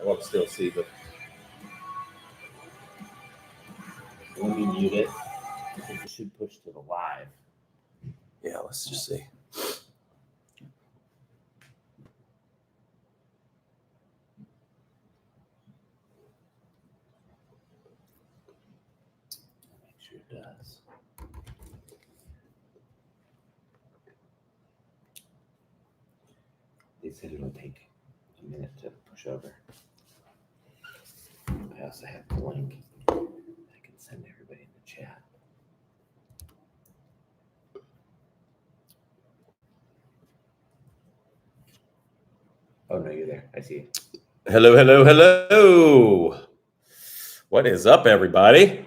I'll still see, but let me mute it. I think it should push to the live. Yeah, let's just see. Make sure it does. They said it'll take a minute to push over. I also have the link I can send everybody in the chat. Oh, no, you're there. I see you. Hello, hello, hello. What is up, everybody?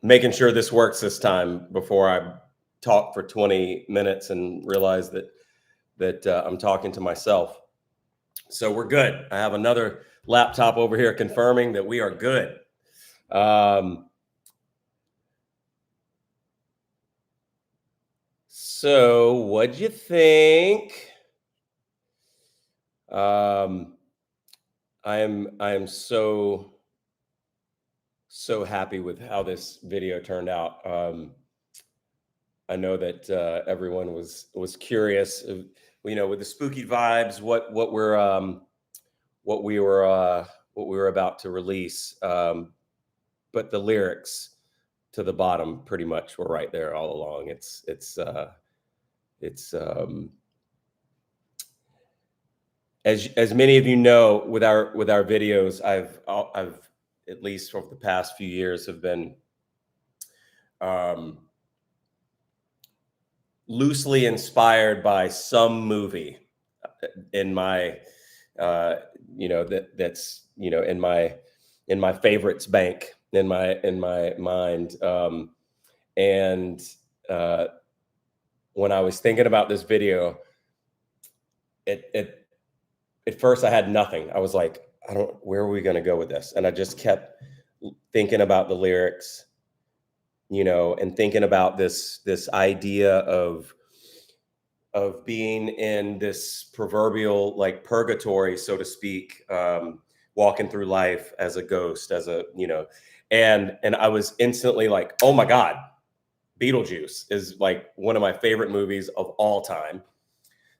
Making sure this works this time before I talk for 20 minutes and realize that I'm talking to myself. So we're good. I have another laptop over here confirming that we are good. So what'd you think? I am so happy with how this video turned out. I know that everyone was curious, you know, with the spooky vibes, what we were about to release. But the lyrics to the bottom pretty much were right there all along. It's as many of you know, with our videos, I've at least for the past few years have been loosely inspired by some movie in my you know, that's you know, in my favorites bank in my mind. And when I was thinking about this video, at first I had nothing. I was like, where are we going to go with this? And I just kept thinking about the lyrics, you know, and thinking about this idea of being in this proverbial like purgatory, so to speak, walking through life as a ghost, as a, you know, and I was instantly like, oh my God, Beetlejuice is like one of my favorite movies of all time.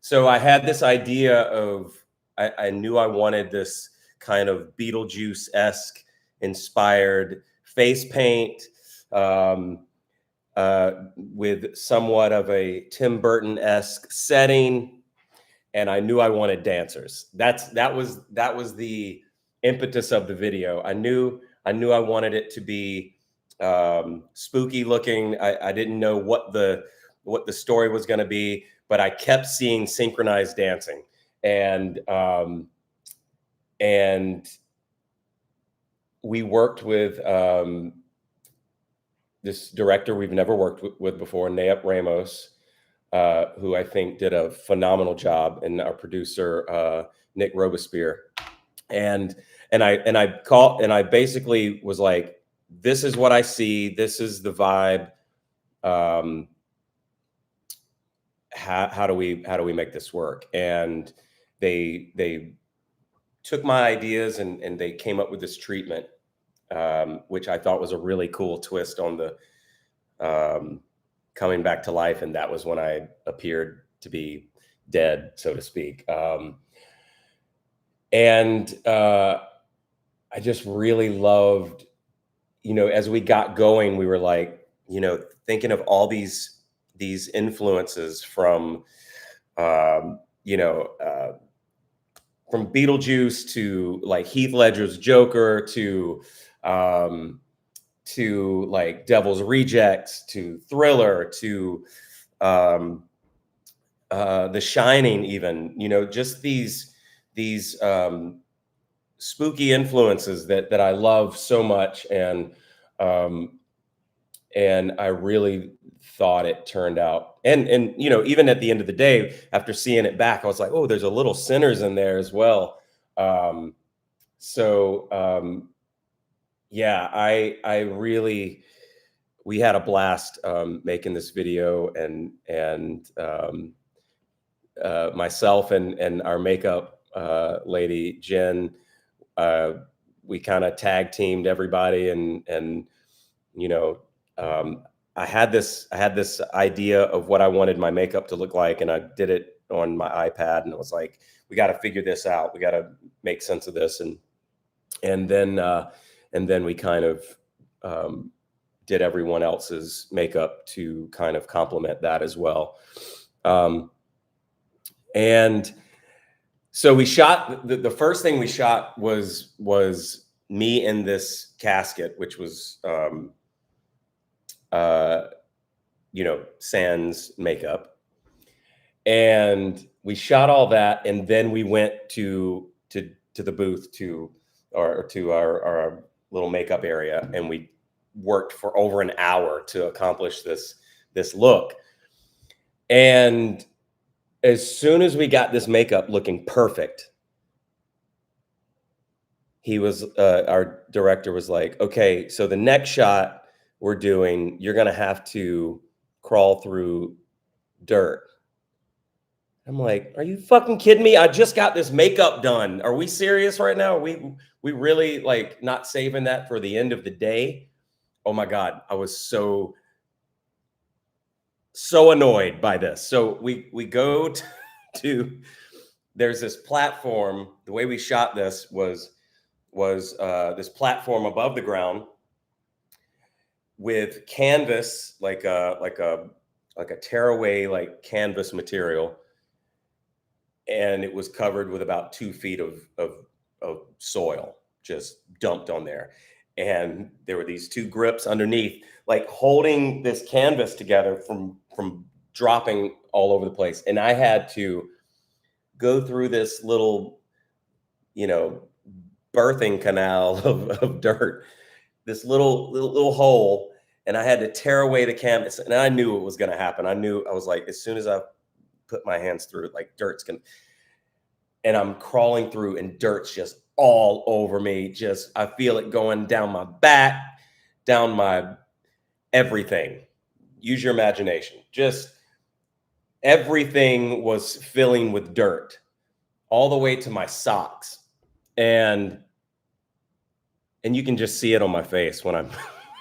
So I had this idea of, I knew I wanted this kind of Beetlejuice-esque inspired face paint with somewhat of a Tim Burton-esque setting. And I knew I wanted dancers. That was the impetus of the video. I knew I wanted it to be spooky looking. I didn't know what the story was going to be, but I kept seeing synchronized dancing, and we worked with this director we've never worked with before, Nayip Ramos, who I think did a phenomenal job, and our producer Nick Robespierre, and I basically was like, this is what I see, this is the vibe. How do we make this work? And they took my ideas and they came up with this treatment, which I thought was a really cool twist on the coming back to life. And that was when I appeared to be dead, so to speak. And I just really loved, you know, as we got going, we were like, you know, thinking of all these influences from, you know, from Beetlejuice to like Heath Ledger's Joker to like Devil's Rejects to Thriller to The Shining, even, you know, just these spooky influences that I love so much. And I really thought it turned out, and you know, even at the end of the day, after seeing it back, I was like, oh, there's a little Sinners in there as well. Yeah, I really, we had a blast making this video, and myself and our makeup lady, Jen. We kind of tag teamed everybody, and you know, I had this idea of what I wanted my makeup to look like, and I did it on my iPad, and it was like, we got to figure this out. We got to make sense of this, and then we kind of did everyone else's makeup to kind of complement that as well. And so we shot, the first thing we shot was me in this casket, which was, Sans makeup. And we shot all that. And then we went to the booth to our little makeup area. And we worked for over an hour to accomplish this look. And as soon as we got this makeup looking perfect, he was, our director was like, okay, so the next shot we're doing, you're going to have to crawl through dirt. I'm like, are you fucking kidding me? I just got this makeup done. Are we serious right now? Are we really like not saving that for the end of the day? Oh my God. I was so annoyed by this. So we go to there's this platform. The way we shot this was this platform above the ground with canvas, like a tearaway, like canvas material. And it was covered with about 2 feet of soil just dumped on there. And there were these 2 grips underneath, like holding this canvas together from dropping all over the place. And I had to go through this little, birthing canal of dirt, this little hole. And I had to tear away the canvas. And I knew it was going to happen. I was like, as soon as I put my hands through it, like dirt's going to, and I'm crawling through and dirt's just all over me. I feel it going down my back, down my everything. Use your imagination. Just everything was filling with dirt all the way to my socks. And you can just see it on my face when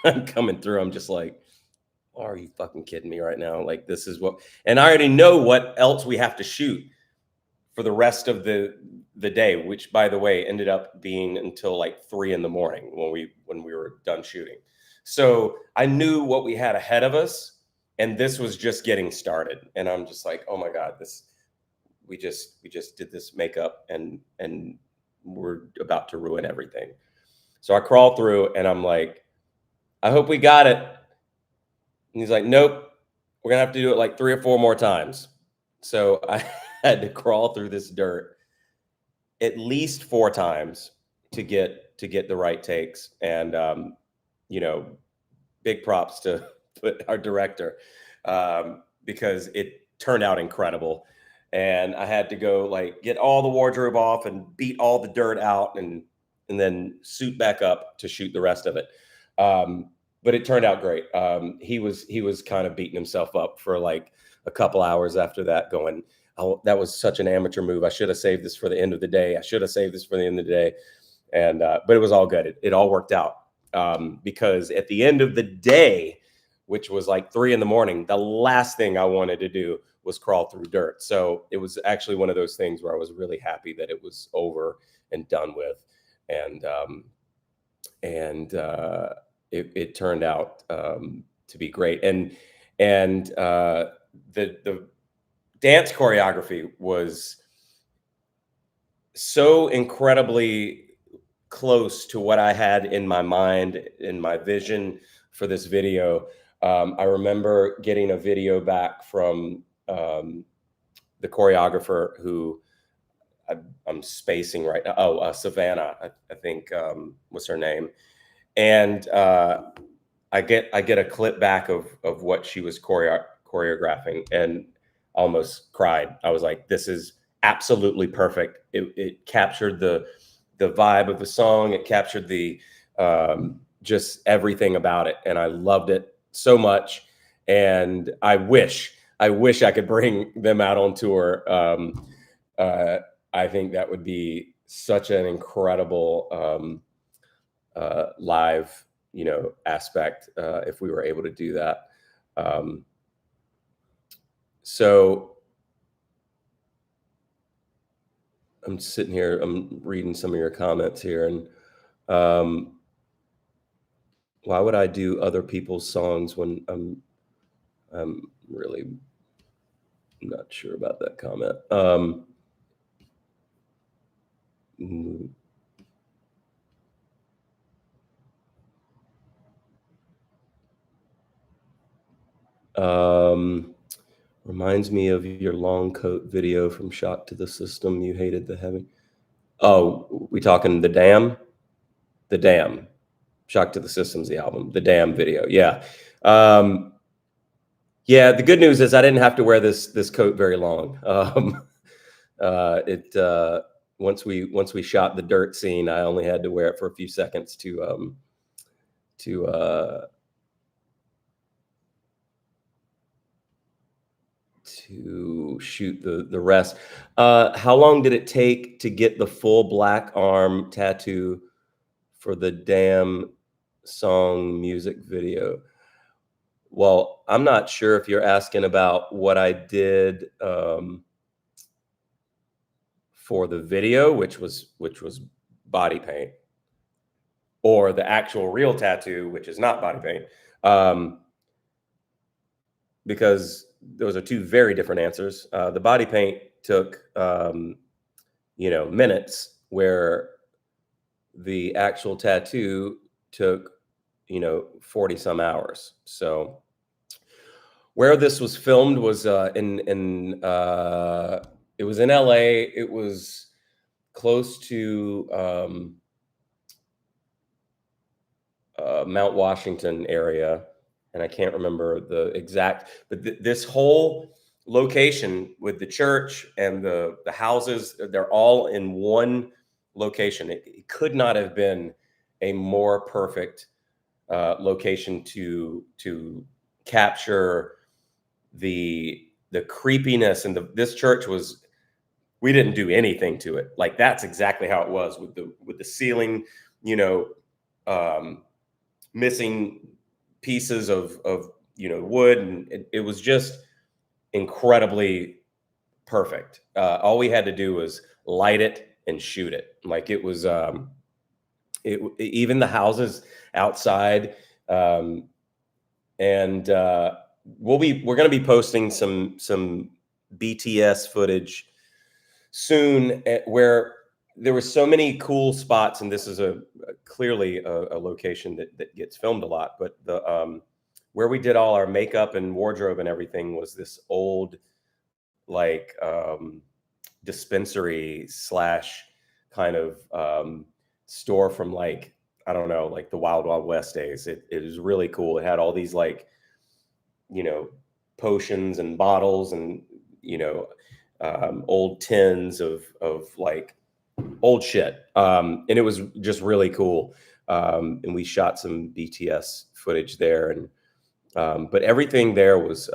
I'm coming through. I'm just like, are you fucking kidding me right now? Like, this is what, and I already know what else we have to shoot for the rest of the day, which, by the way, ended up being until like 3 a.m. when we were done shooting. So I knew what we had ahead of us, and this was just getting started. And I'm just like, oh my God, we just did this makeup, and we're about to ruin everything. So I crawl through, and I'm like, I hope we got it. And he's like, nope, we're gonna have to do it like 3 or 4 more times. So I had to crawl through this dirt at least 4 times to get the right takes. And big props to our director, because it turned out incredible. And I had to go like get all the wardrobe off and beat all the dirt out, and then suit back up to shoot the rest of it. But it turned out great. He was kind of beating himself up for like a couple hours after that, going, oh, that was such an amateur move. I should have saved this for the end of the day. And but it was all good. It all worked out, because at the end of the day, which was like 3 a.m, the last thing I wanted to do was crawl through dirt. So it was actually one of those things where I was really happy that it was over and done with. And it turned out to be great. And the dance choreography was so incredibly close to what I had in my mind, in my vision for this video. I remember getting a video back from the choreographer, who I'm spacing right now. Oh, Savannah, I think was her name. And I get a clip back of what she was choreographing, and almost cried. I was like, this is absolutely perfect. It captured the vibe of the song. It captured the just everything about it, and I loved it so much. And I wish I could bring them out on tour. I think that would be such an incredible live, aspect if we were able to do that. So I'm sitting here, I'm reading some of your comments here, and why would I do other people's songs when I'm really not sure about that comment. Mm, um, reminds me of your long coat video from Shock to the System. You hated the heavy. Oh, we talking the Dam? The Dam. Shock to the System's the album. The Dam video. Yeah. Yeah, the good news is I didn't have to wear this coat very long. It once we shot the dirt scene, I only had to wear it for a few seconds to shoot the rest. How long did it take to get the full black arm tattoo for the Damn song music video? Well, I'm not sure if you're asking about what I did for the video, which was body paint, or the actual real tattoo, which is not body paint. Because those are two very different answers. The body paint took, minutes, where the actual tattoo took, 40 some hours. So where this was filmed was it was in LA. It was close to Mount Washington area, and I can't remember the exact, but this whole location with the church and the houses, they're all in one location. It could not have been a more perfect location to capture the creepiness. And this church was, we didn't do anything to it. Like, that's exactly how it was with the ceiling, missing pieces of wood, and it was just incredibly perfect. All we had to do was light it and shoot it. Like, it was even the houses outside. And we're going to be posting some BTS footage soon, where there were so many cool spots, and this is clearly a location that gets filmed a lot. But the where we did all our makeup and wardrobe and everything was this old, like, dispensary slash kind of store from, like, I don't know, like the Wild Wild West days. It was really cool. It had all these, like, potions and bottles, and old tins of like old shit, and it was just really cool. And we shot some BTS footage there, and but everything there was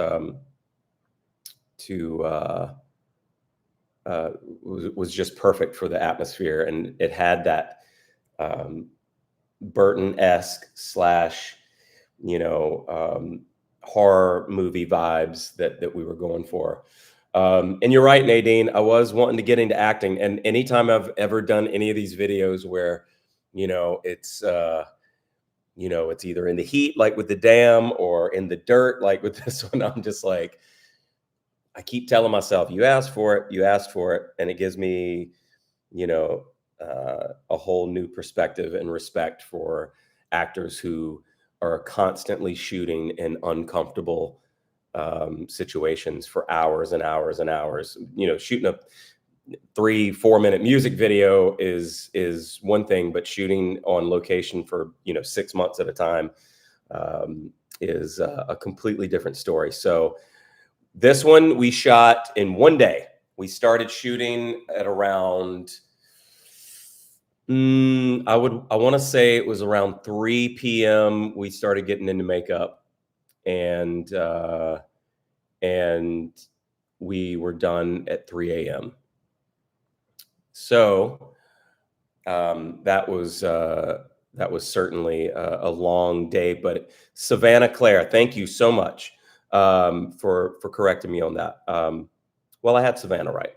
was just perfect for the atmosphere, and it had that Burton-esque slash horror movie vibes that we were going for. And you're right, Nadine, I was wanting to get into acting, and anytime I've ever done any of these videos where it's it's either in the heat, like with the Dam, or in the dirt, like with this one, I'm just like, I keep telling myself, you asked for it, and it gives me a whole new perspective and respect for actors who are constantly shooting in uncomfortable situations for hours and hours and hours. Shooting a 3-4 minute music video is one thing, but shooting on location for 6 months at a time is a completely different story. So this one we shot in one day. We started shooting at around I want to say it was around 3 p.m. we started getting into makeup, and we were done at 3 a.m. So that was certainly a long day. But Savannah, Claire, thank you so much for correcting me on that. Well, I had Savannah right.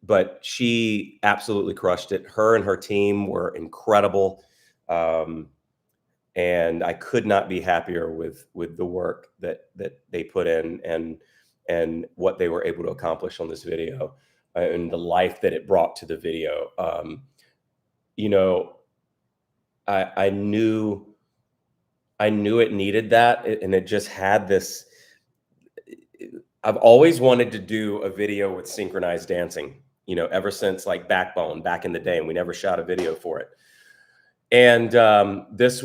But she absolutely crushed it. Her and her team were incredible. And I could not be happier with the work that they put in and what they were able to accomplish on this video and the life that it brought to the video. You know, I knew it needed that, and it just had this. I've always wanted to do a video with synchronized dancing, ever since like Backbone back in the day, and we never shot a video for it. And this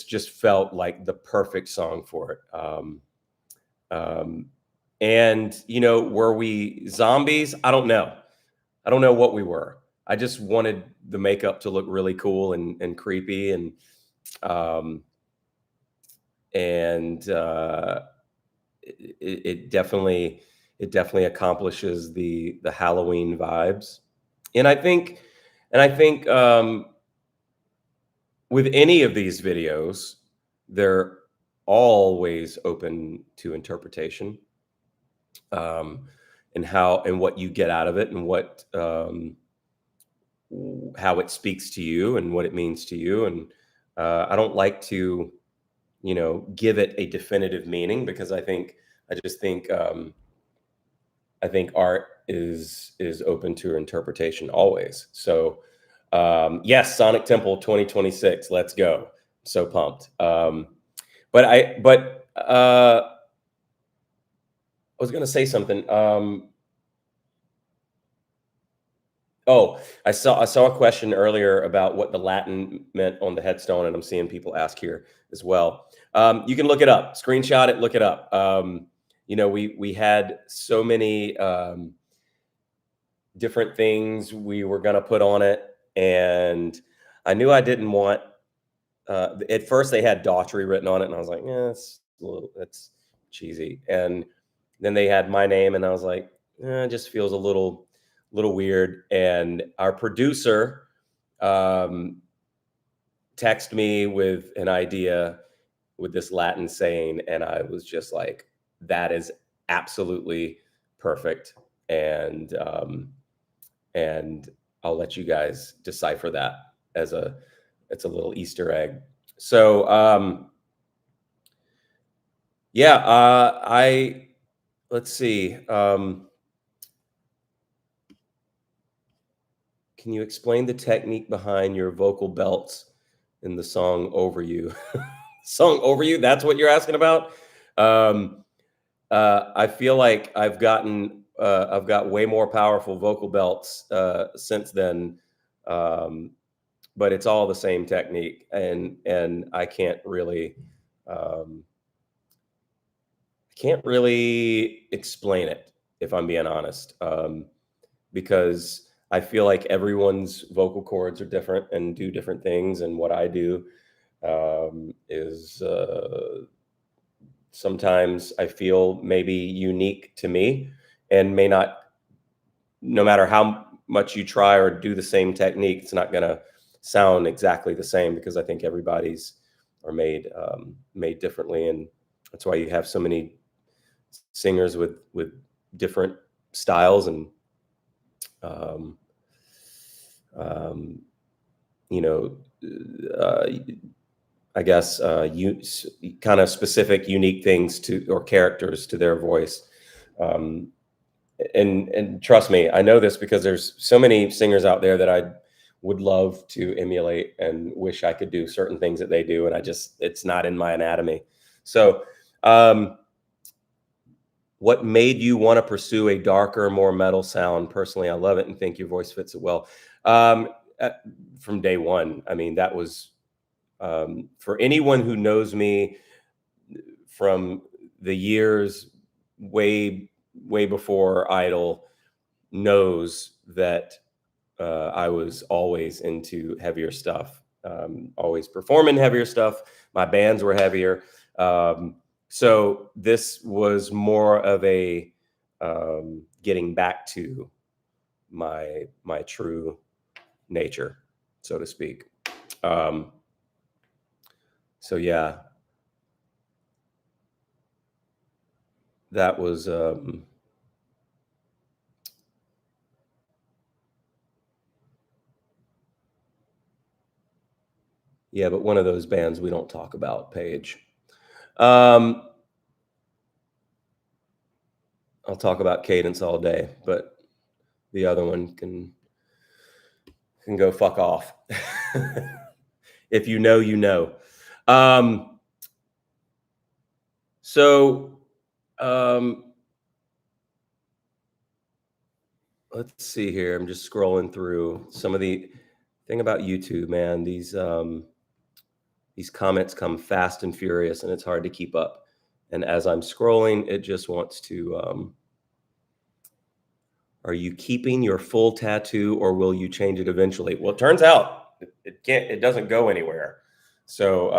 just felt like the perfect song for it. And were we zombies? I don't know. I don't know what we were. I just wanted the makeup to look really cool and creepy, um, and it definitely accomplishes the Halloween vibes. And I think with any of these videos, they're always open to interpretation, and what you get out of it, and how it speaks to you and what it means to you. And I don't like to, give it a definitive meaning, because I just think art is open to interpretation always. So yes, Sonic Temple 2026, let's go. So pumped. But I was going to say something. Oh, I saw a question earlier about what the Latin meant on the headstone, and I'm seeing people ask here as well. You can look it up, screenshot it, look it up. We had so many different things we were going to put on it, and I knew I didn't want. At first, they had Daughtry written on it, and I was like, "Yeah, that's cheesy." And then they had my name, and I was like, "It just feels a little weird." And our producer texted me with an idea with this Latin saying, and I was just like, "That is absolutely perfect." And I'll let you guys decipher that it's a little Easter egg. So yeah, let's see. Can you explain the technique behind your vocal belts in the song Over You? Song Over You, that's what you're asking about? I feel like I've got way more powerful vocal belts since then, but it's all the same technique, and I can't really explain it, if I'm being honest, because I feel like everyone's vocal cords are different and do different things, and what I do is sometimes I feel maybe unique to me, and may not. No matter how much you try or do the same technique, it's not going to sound exactly the same, because I think everybody's are made differently, and that's why you have so many singers with different styles, and you know, I guess kind of specific, unique things to, or characters to their voice. And trust me, I know this because there's so many singers out there that I would love to emulate and wish I could do certain things that they do, and it's not in my anatomy. So what made you want to pursue a darker, more metal sound? Personally, I love it and think your voice fits it well. From day one, I mean, that was, for anyone who knows me from the years way before Idol, knows that I was always into heavier stuff, always performing heavier stuff. My bands were heavier. So this was more of a getting back to my true nature, so to speak. So yeah, that was yeah, but one of those bands we don't talk about, Paige. I'll talk about Cadence all day, but the other one can go fuck off. If you know, you know. So let's see here. I'm just scrolling through some of the thing about YouTube, man. These comments come fast and furious, and it's hard to keep up. And as I'm scrolling, it just wants to. Are you keeping your full tattoo, or will you change it eventually? Well, it turns out it can't. It doesn't go anywhere. So,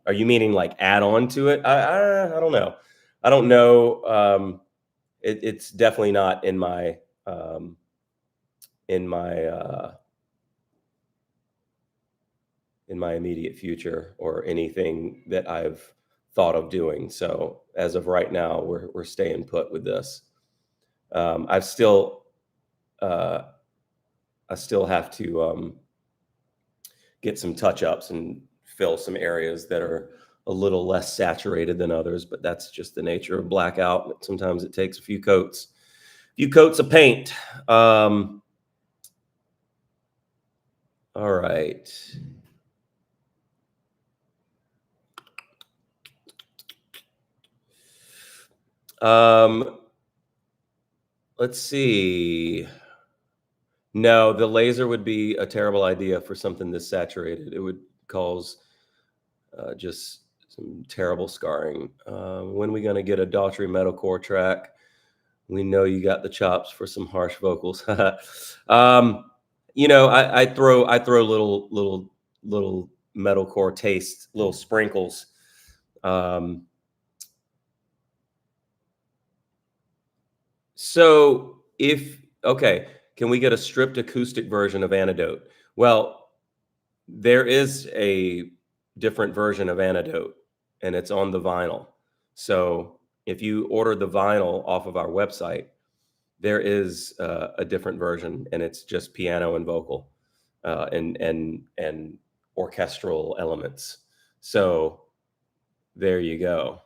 are you meaning like add on to it? I don't know. I don't know. It's definitely not in my in my immediate future or anything that I've thought of doing. So as of right now, we're staying put with this. I still have to get some touch ups and fill some areas that are a little less saturated than others, but that's just the nature of blackout. Sometimes it takes a few coats of paint. All right. Let's see. No, the laser would be a terrible idea for something this saturated. It would cause just some terrible scarring. When are we going to get a Daughtry metalcore track? We know you got the chops for some harsh vocals. You know, I throw little metalcore taste, little sprinkles. So okay, can we get a stripped acoustic version of Antidote? Well, there is a different version of Antidote, and it's on the vinyl. So if you order the vinyl off of our website, there is a different version, and it's just piano and vocal and orchestral elements. So there you go.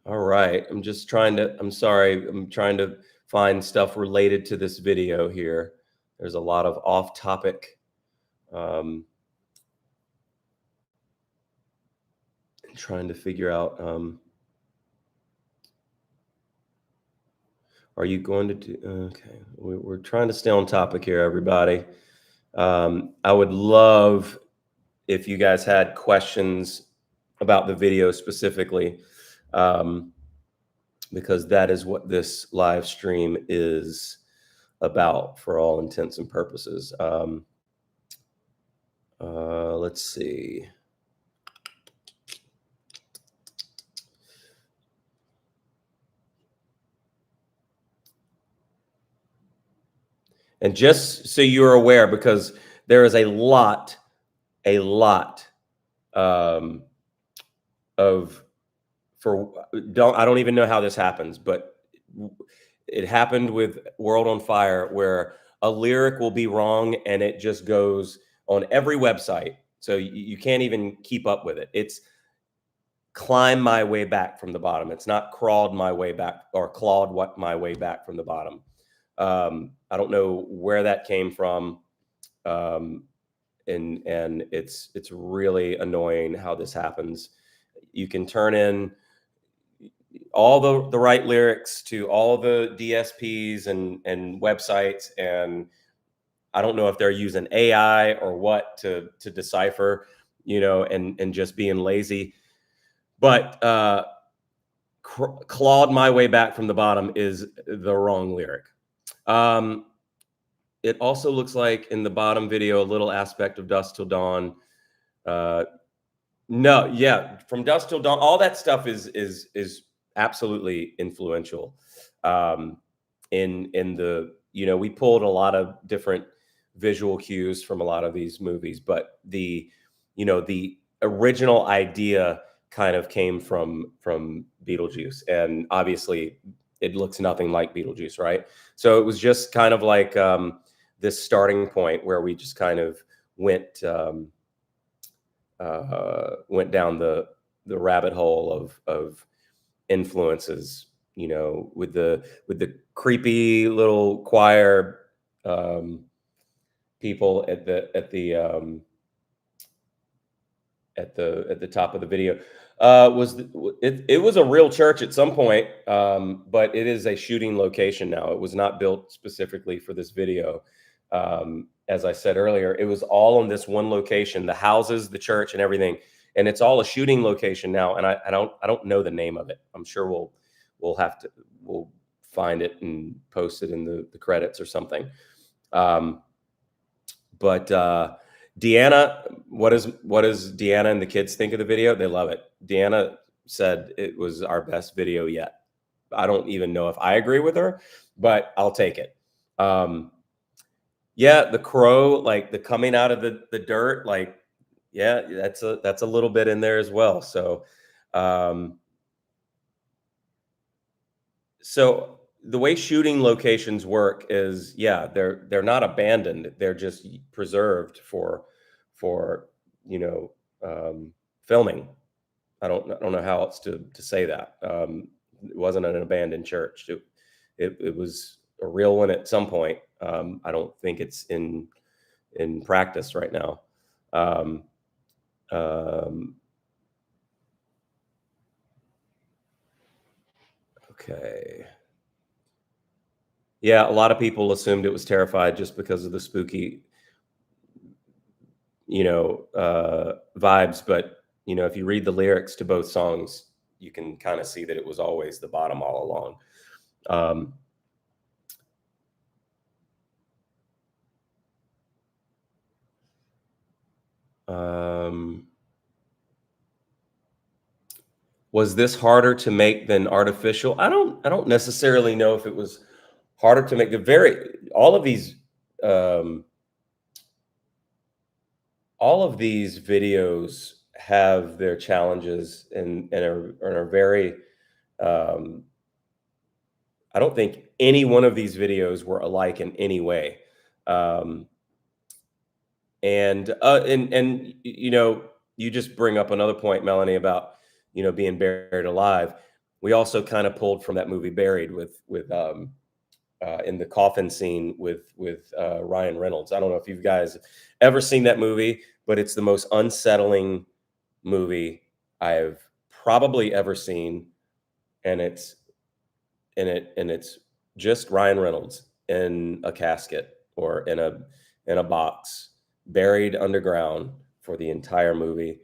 All right, I'm trying to find stuff related to this video here. There's a lot of off-topic trying to figure out are you going to do okay, we're trying to stay on topic here, everybody. I would love if you guys had questions about the video specifically, because that is what this live stream is about for all intents and purposes. Let's see. And just so you're aware, because there is a lot I don't even know how this happens, but it happened with World on Fire, where a lyric will be wrong and it just goes on every website. So you can't even keep up with it. It's climb my way back from the bottom. It's not crawled my way back or clawed my way back from the bottom. I don't know where that came from. And it's really annoying how this happens. You can turn in all the right lyrics to all the DSPs and websites, and I don't know if they're using AI or what to decipher, you know, and just being lazy. But clawed my way back from the bottom is the wrong lyric. It also looks like in the bottom video, a little aspect of Dusk Till Dawn. No, yeah, From Dusk Till Dawn, all that stuff is absolutely influential. in the, we pulled a lot of different visual cues from a lot of these movies, but the original idea kind of came from Beetlejuice, and obviously it looks nothing like Beetlejuice, right? So it was just kind of like this starting point where we just kind of went went down the rabbit hole of influences, with the creepy little choir people at the top of the video. It was a real church at some point, but it is a shooting location now. It was not built specifically for this video. As I said earlier, it was all in this one location, the houses, the church, and everything, and it's all a shooting location now. And I don't know the name of it. I'm sure we'll find it and post it in the credits or something. But Deanna, what does Deanna and the kids think of the video? They love it. Deanna said it was our best video yet. I don't even know if I agree with her, but I'll take it. Yeah, the crow, like the coming out of the dirt, like, yeah, that's a little bit in there as well. So so the way shooting locations work is, yeah, they're not abandoned. They're just preserved for filming. I don't know how else to say that. It wasn't an abandoned church. It was a real one at some point. I don't think it's in practice right now. Okay. Yeah, a lot of people assumed it was Terrified just because of the spooky, vibes. But if you read the lyrics to both songs, you can kind of see that it was always the bottom all along. Was this harder to make than Artificial? I don't necessarily know if it was harder to make. All of these videos have their challenges and are very. I don't think any one of these videos were alike in any way. Um, and you just bring up another point, Melanie, about being buried alive. We also kind of pulled from that movie Buried with in the coffin scene with Ryan Reynolds. I don't know if you guys ever seen that movie, but it's the most unsettling movie I've probably ever seen, and it's just Ryan Reynolds in a casket or in a box, buried underground for the entire movie.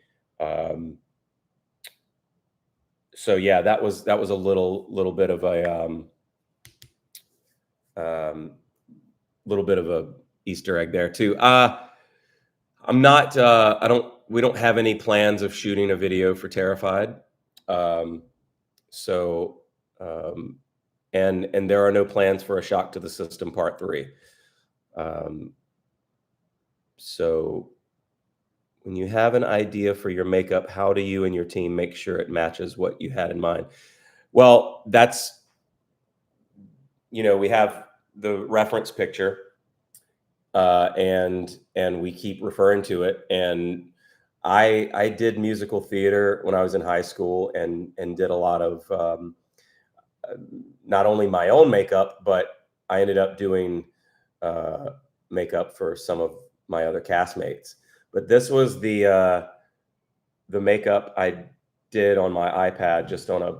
So yeah, that was a little bit of a little bit of a Easter egg there too. I'm not. We don't have any plans of shooting a video for Terrified. So and there are no plans for a Shock to the System Part 3. So when you have an idea for your makeup, how do you and your team make sure it matches what you had in mind? Well, that's, we have the reference picture, and we keep referring to it. And I did musical theater when I was in high school, and did a lot of not only my own makeup, but I ended up doing makeup for some of my other castmates. But this was the makeup I did on my iPad, just on a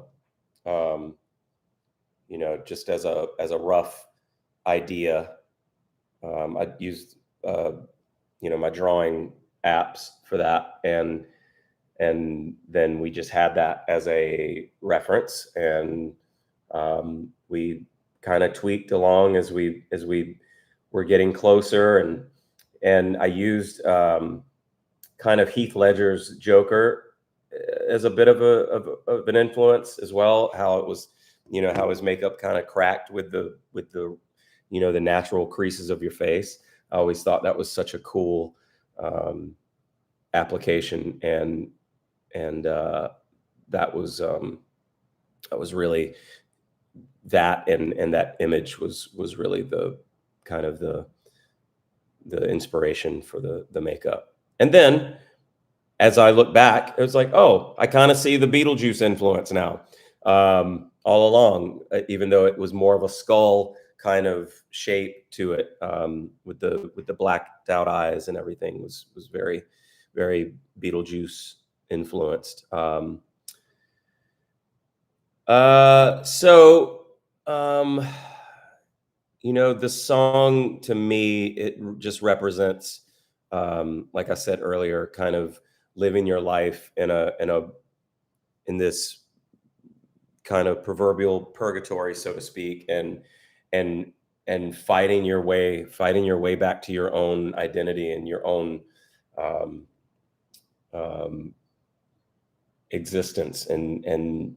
just as a rough idea. I used my drawing apps for that, and then we just had that as a reference, and we kind of tweaked along as we were getting closer, and I used kind of Heath Ledger's Joker as a bit of an influence as well. How it was you know, how his makeup kind of cracked with the you know, the natural creases of your face. I always thought that was such a cool application, and that was really that, and that image was really the kind of the inspiration for the makeup. And then as I look back, it was like, oh, I kind of see the Beetlejuice influence now, all along, even though it was more of a skull kind of shape to it, with the blacked out eyes and everything was very, very Beetlejuice influenced. So, um, you know, the song to me, it just represents, like I said earlier, kind of living your life in this kind of proverbial purgatory, so to speak, and and fighting your way back to your own identity and your own um, um, existence, and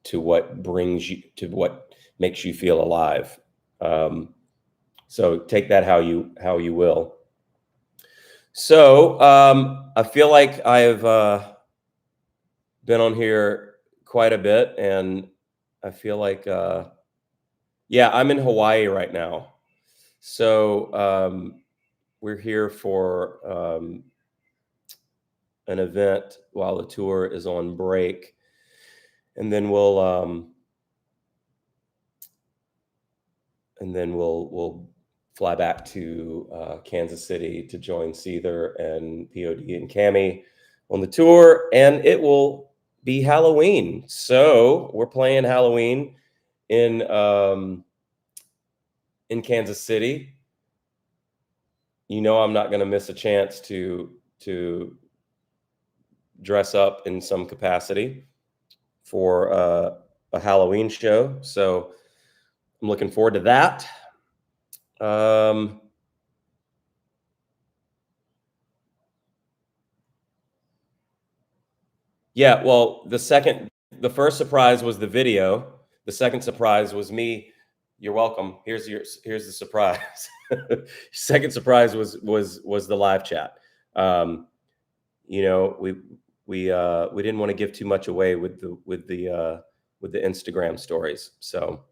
to what brings you to what makes you feel alive. Um, so take that how you will. So I feel like I've been on here quite a bit, and I feel like yeah, I'm in Hawaii right now. So we're here for an event while the tour is on break, and then we'll fly back to Kansas City to join Seether and POD and Cami on the tour, and it will be Halloween. So we're playing Halloween in Kansas City. You know, I'm not going to miss a chance to dress up in some capacity for a Halloween show. So I'm looking forward to that. Yeah, well, the first surprise was the video. The second surprise was me. You're welcome. Here's the surprise. Second surprise was the live chat. Um, you know, we didn't want to give too much away with the Instagram stories. So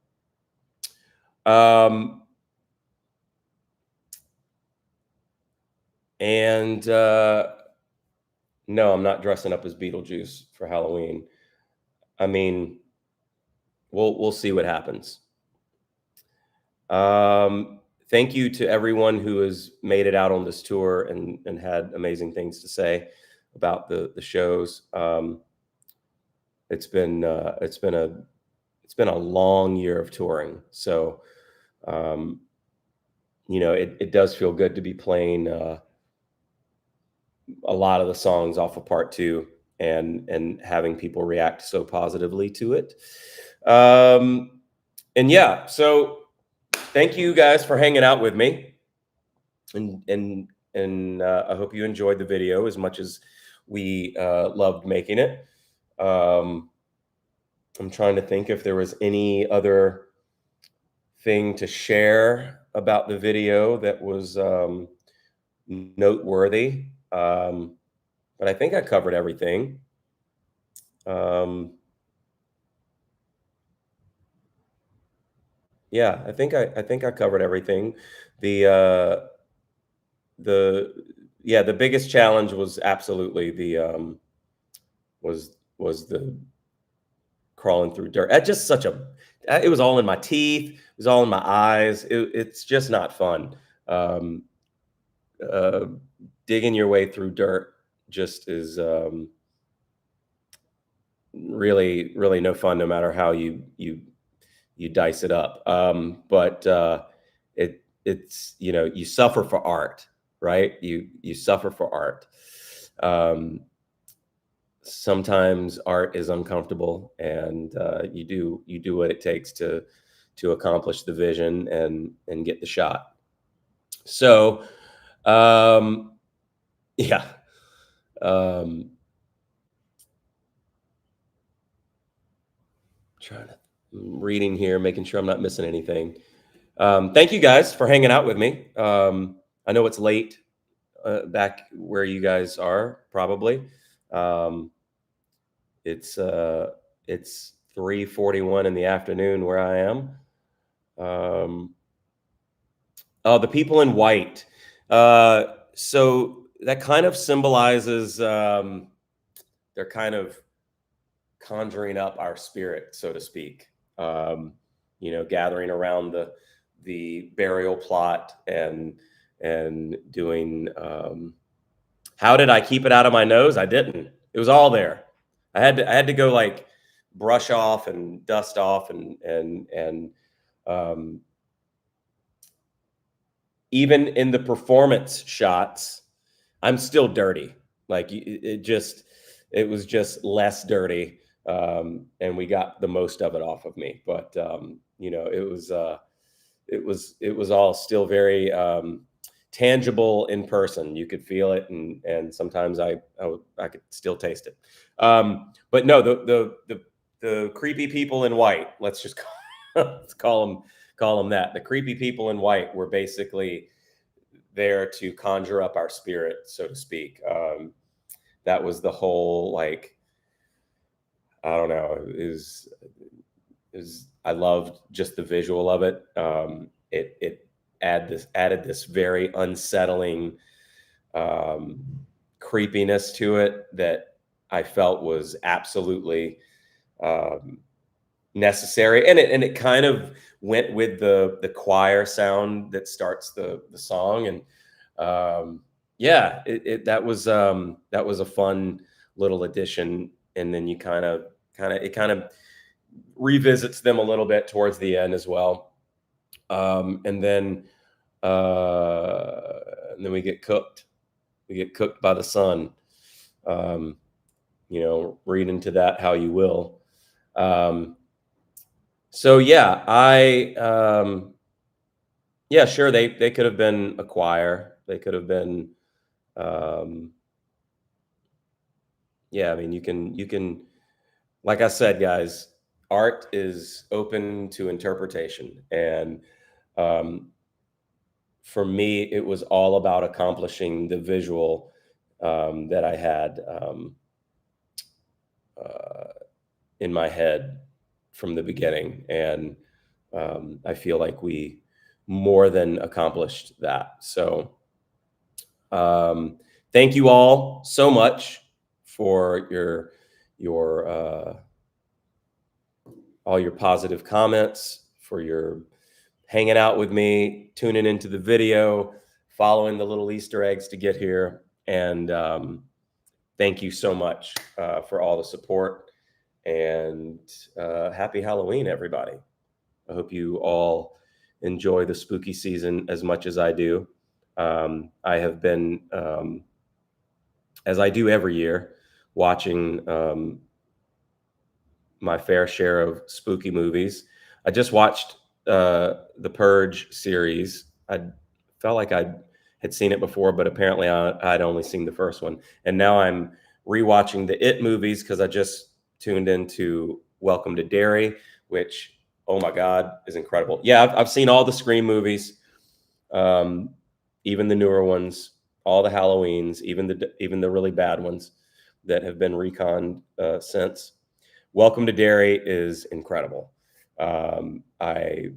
and no, I'm not dressing up as Beetlejuice for Halloween. I mean, we'll see what happens. Thank you to everyone who has made it out on this tour and had amazing things to say about the shows. It's been a long year of touring, so you know, it does feel good to be playing a lot of the songs off of part two, and having people react so positively to it. And yeah, so thank you guys for hanging out with me, and I hope you enjoyed the video as much as we loved making it. I'm trying to think if there was any other thing to share about the video that was noteworthy, but I think I covered everything. Yeah, I think I covered everything. The the yeah, the biggest challenge was absolutely the was the crawling through dirt. Just such a it was all in my teeth, it was all in my eyes. It's just not fun. Um, uh, Digging your way through dirt just is really, really no fun, no matter how you dice it up. But it's, you know, you suffer for art, right? You suffer for art. Sometimes art is uncomfortable, and you do what it takes to accomplish the vision and get the shot. So yeah. Um, I'm reading here, making sure I'm not missing anything. Thank you guys for hanging out with me. I know it's late back where you guys are, probably. Um, it's 3:41 in the afternoon where I am. Oh, the people in white. So that kind of symbolizes they're kind of conjuring up our spirit, so to speak. Gathering around the burial plot and doing. How did I keep it out of my nose? I didn't. It was all there. I had to go like brush off and dust off and um, even in the performance shots, I'm still dirty. Like it was just less dirty, and we got the most of it off of me. But it was all still very tangible in person. You could feel it, and sometimes I could still taste it. But no, the creepy people in white. Let's just let's call them that. The creepy people in white were basically there to conjure up our spirit, so to speak. That was the whole, like, I don't know, is I loved just the visual of it. It added this very unsettling creepiness to it that I felt was absolutely necessary, and it kind of went with the choir sound that starts the song. And yeah, that was a fun little addition. And then you kind of revisits them a little bit towards the end as well. And then we get cooked. We get cooked by the sun. Read into that how you will. So yeah, yeah, sure, they could have been a choir. They could have been, yeah. I mean, you can, like I said, guys, art is open to interpretation, and for me, it was all about accomplishing the visual that I had in my head from the beginning. And I feel like we more than accomplished that. So thank you all so much for your all your positive comments, for your hanging out with me, tuning into the video, following the little Easter eggs to get here. And thank you so much for all the support. And happy Halloween, everybody. I hope you all enjoy the spooky season as much as I do. I have been, as I do every year, watching my fair share of spooky movies. I just watched the Purge series. I felt like I had seen it before, but apparently I'd only seen the first one. And now I'm rewatching the It movies because I just tuned into Welcome to Derry, which, oh my God, is incredible. Yeah, I've seen all the Scream movies, even the newer ones, all the Halloweens, even the really bad ones that have been reconned since. Welcome to Derry is incredible. I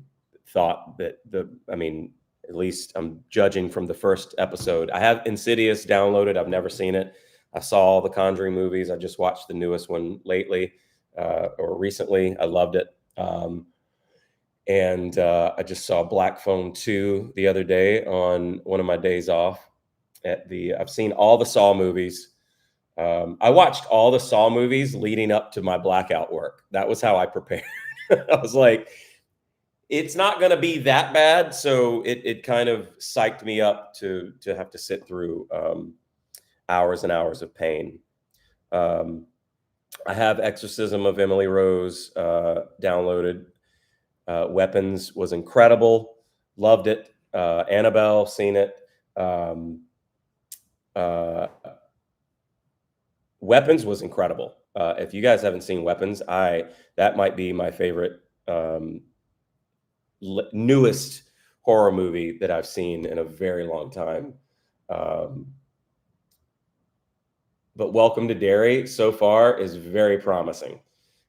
thought that at least I'm judging from the first episode. I have Insidious downloaded. I've never seen it. I saw all the Conjuring movies. I just watched the newest one lately or recently. I loved it. And I just saw Black Phone 2 the other day on one of my days off. I've seen all the Saw movies. I watched all the Saw movies leading up to my blackout work. That was how I prepared. I was like, it's not going to be that bad. So it kind of psyched me up to have to sit through hours and hours of pain. I have Exorcism of Emily Rose downloaded. Weapons was incredible. Loved it. Annabelle, seen it. Weapons was incredible. If you guys haven't seen Weapons, that might be my favorite newest horror movie that I've seen in a very long time. But Welcome to Derry so far is very promising,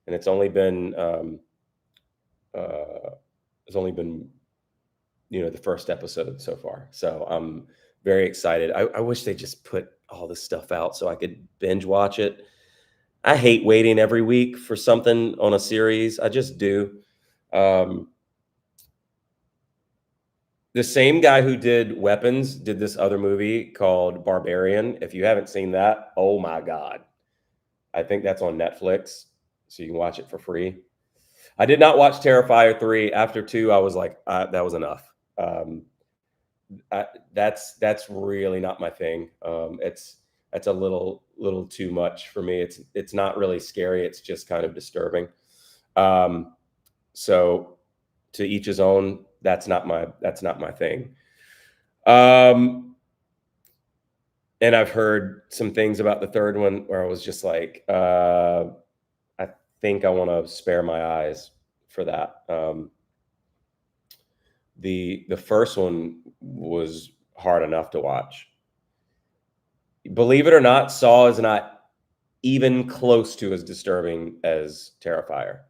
and it's only been the first episode so far. So I'm very excited. I wish they just put all this stuff out so I could binge watch it. I hate waiting every week for something on a series. I just do. The same guy who did Weapons did this other movie called Barbarian. If you haven't seen that, oh my God. I think that's on Netflix, so you can watch it for free. I did not watch Terrifier 3. After 2, I was like, that was enough. That's really not my thing. That's a little too much for me. It's not really scary. It's just kind of disturbing. So to each his own. That's not my thing. And I've heard some things about the third one where I was just like, I think I want to spare my eyes for that. The first one was hard enough to watch. Believe it or not, Saw is not even close to as disturbing as Terrifier.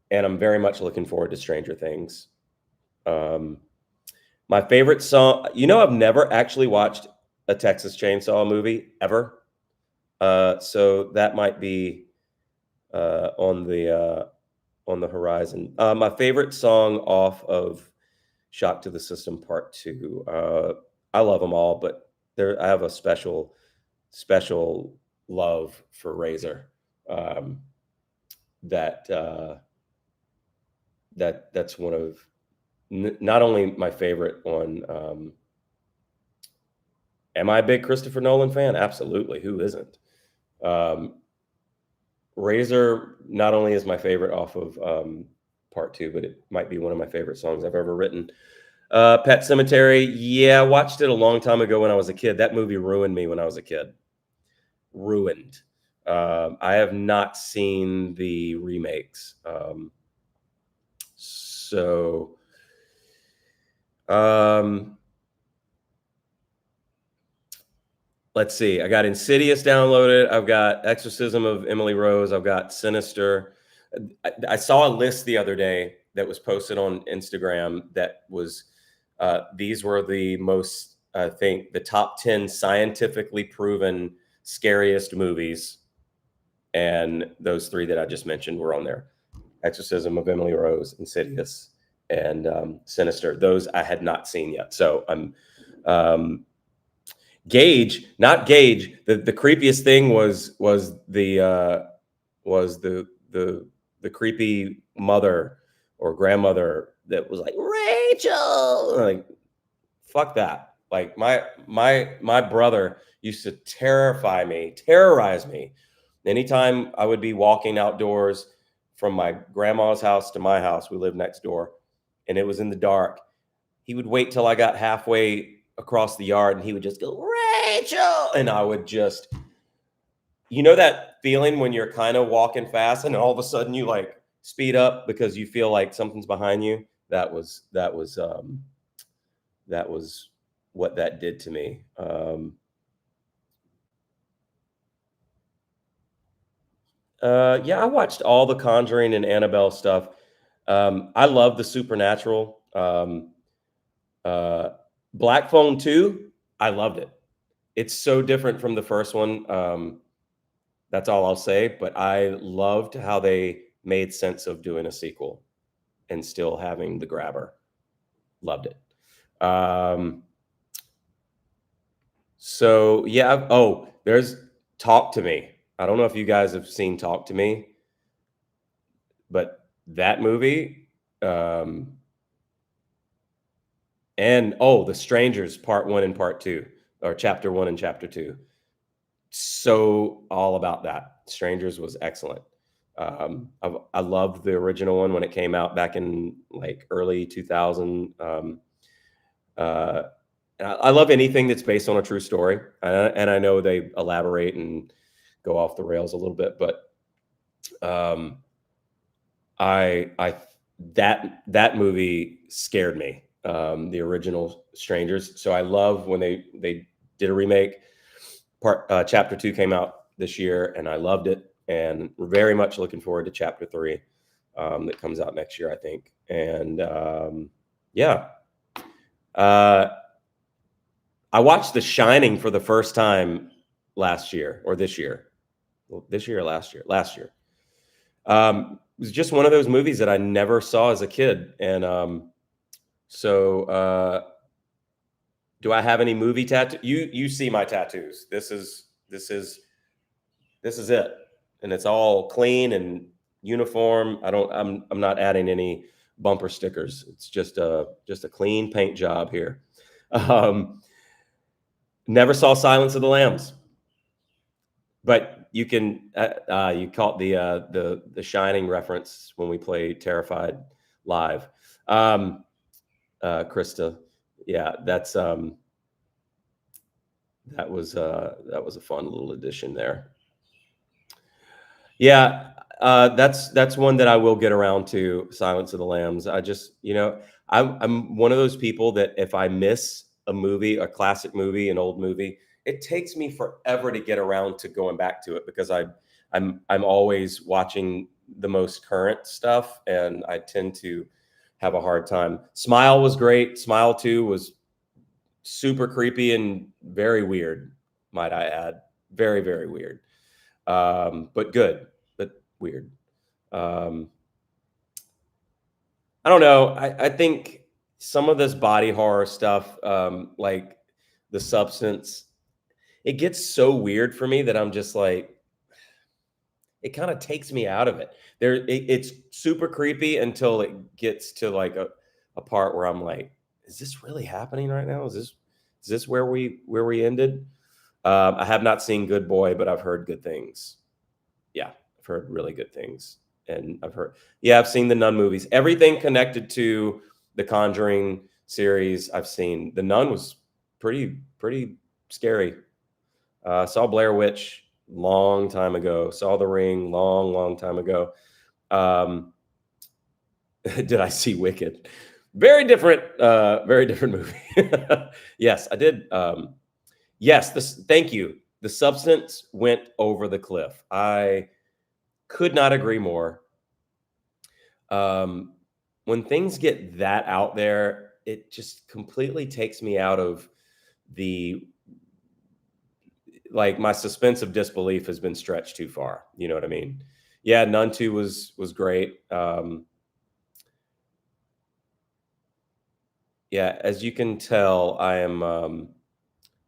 And I'm very much looking forward to Stranger Things. My favorite song, I've never actually watched a Texas Chainsaw movie ever. So that might be on the horizon. My favorite song off of Shock to the System Part 2. I love them all, but I have a special love for Razor. That's one of not only my favorite on. Am I a big Christopher Nolan fan? Absolutely. Who isn't? Razor not only is my favorite off of Part 2, but it might be one of my favorite songs I've ever written. Pet Sematary, yeah, I watched it a long time ago when I was a kid. That movie ruined me when I was a kid. Ruined. I have not seen the remakes. Let's see. I got Insidious downloaded. I've got Exorcism of Emily Rose. I've got Sinister. I saw a list the other day that was posted on Instagram that was these were the most, I think, the top 10 scientifically proven scariest movies. And those 3 that I just mentioned were on there. Exorcism of Emily Rose, Insidious, and Sinister. Those I had not seen yet. So I'm Gage, not Gage. The creepiest thing was the creepy mother or grandmother that was like, Rachel, like, fuck that. Like my brother used to terrorize me. Anytime I would be walking outdoors from my grandma's house to my house, we lived next door, and it was in the dark. He would wait till I got halfway across the yard and he would just go, Rachel. And I would just, that feeling when you're kind of walking fast and all of a sudden you like speed up because you feel like something's behind you. That was what that did to me. Yeah, I watched all the Conjuring and Annabelle stuff. I love the supernatural. Black Phone 2, I loved it. It's so different from the first one. That's all I'll say. But I loved how they made sense of doing a sequel and still having the grabber. Loved it. So yeah. There's Talk to Me. I don't know if you guys have seen Talk to Me, but that movie, and The Strangers Part 1 and Part 2, or Chapter 1 and Chapter 2. So all about that. Strangers was excellent. I loved the original one when it came out back in like early 2000. And I love anything that's based on a true story, and I know they elaborate and go off the rails a little bit, but um, I that movie scared me. The original Strangers. So I love when they did a remake. Chapter 2 came out this year, and I loved it, and we're very much looking forward to Chapter 3 that comes out next year, I think. And yeah, uh, I watched The Shining for the first time last year or this year. Well, this year or last year? Last year. It was just one of those movies that I never saw as a kid, and so do I have any movie tattoo? You see my tattoos. This is it, and it's all clean and uniform. I'm not adding any bumper stickers. It's just a clean paint job here. Um, Never saw Silence of the Lambs, but you can you caught the Shining reference when we play Terrified live. Krista, yeah, that was a fun little addition there. Yeah, that's one that I will get around to, Silence of the Lambs. I just, I'm one of those people that if I miss a movie, a classic movie, an old movie, it takes me forever to get around to going back to it because I'm always watching the most current stuff, and I tend to have a hard time. Smile was great. Smile 2 was super creepy and very weird, might I add. Very, very weird. But good, but weird. I don't know. I think some of this body horror stuff, like The Substance, it gets so weird for me that I'm just like, it kind of takes me out of it. It's super creepy until it gets to like a part where I'm like, is this really happening right now? Is this where we ended? I have not seen Good Boy, but I've heard good things. Yeah, I've heard really good things. And I've seen the Nun movies. Everything connected to the Conjuring series I've seen. The Nun was pretty scary. Saw Blair Witch long time ago. Saw The Ring long time ago. Did I see Wicked? Very different movie. Yes, I did. Yes, thank you. The Substance went over the cliff. I could not agree more. When things get that out there, it just completely takes me out of my suspense of disbelief has been stretched too far. You know what I mean? Yeah, Nun 2 was great. Yeah, as you can tell, I'm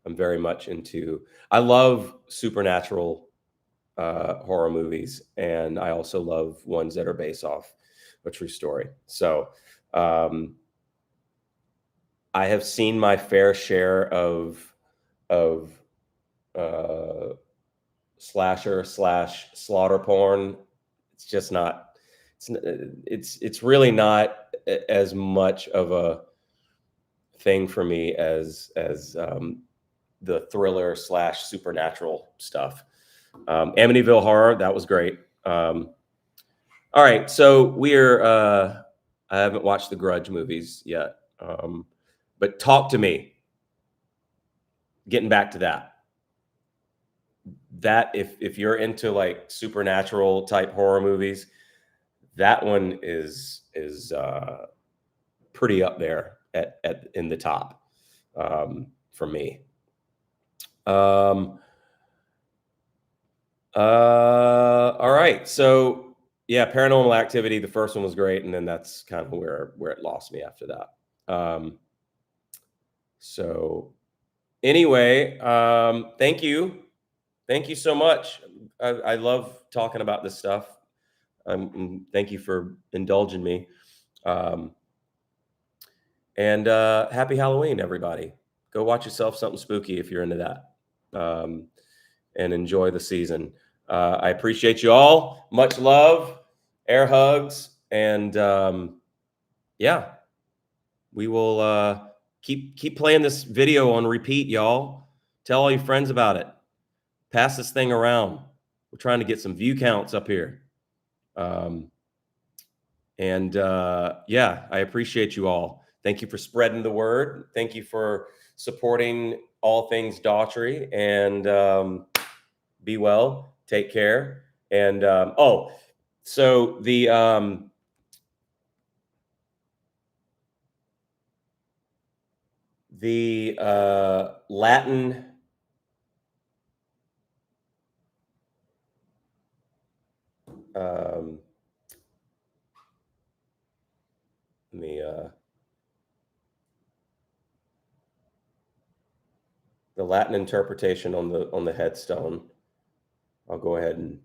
very much into. I love supernatural horror movies, and I also love ones that are based off a true story. So I have seen my fair share of slasher / slaughter porn. It's just not. It's really not as much of a thing for me as the thriller / supernatural stuff. Amityville Horror, that was great. All right, so I haven't watched the Grudge movies yet, but talk to me. Getting back to that, if you're into like supernatural type horror movies, that one is pretty up there in the top for me. All right, so yeah, Paranormal Activity. The first one was great, and then that's kind of where it lost me after that. So anyway, thank you so much. I love talking about this stuff. Thank you for indulging me. And happy Halloween, everybody. Go watch yourself something spooky if you're into that. And enjoy the season. I appreciate you all. Much love, air hugs, and yeah, we will Keep playing this video on repeat, y'all. Tell all your friends about it. Pass this thing around. We're trying to get some view counts up here. Yeah, I appreciate you all. Thank you for spreading the word. Thank you for supporting all things Daughtry. And be well. Take care. And so the Latin the Latin interpretation on the headstone. I'll go ahead and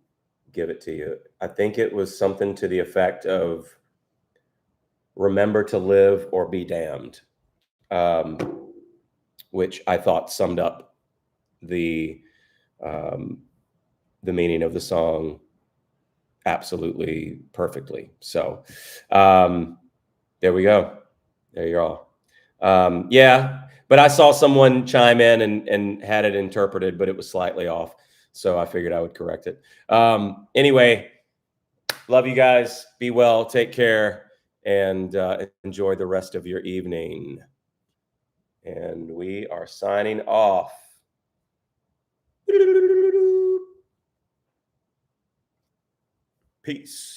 give it to you. I think it was something to the effect of "Remember to live or be damned," which I thought summed up the meaning of the song absolutely perfectly. So there we go. There you are. Yeah, but I saw someone chime in and had it interpreted, but it was slightly off. So I figured I would correct it. Anyway, love you guys. Be well. Take care. And enjoy the rest of your evening. And we are signing off. Peace.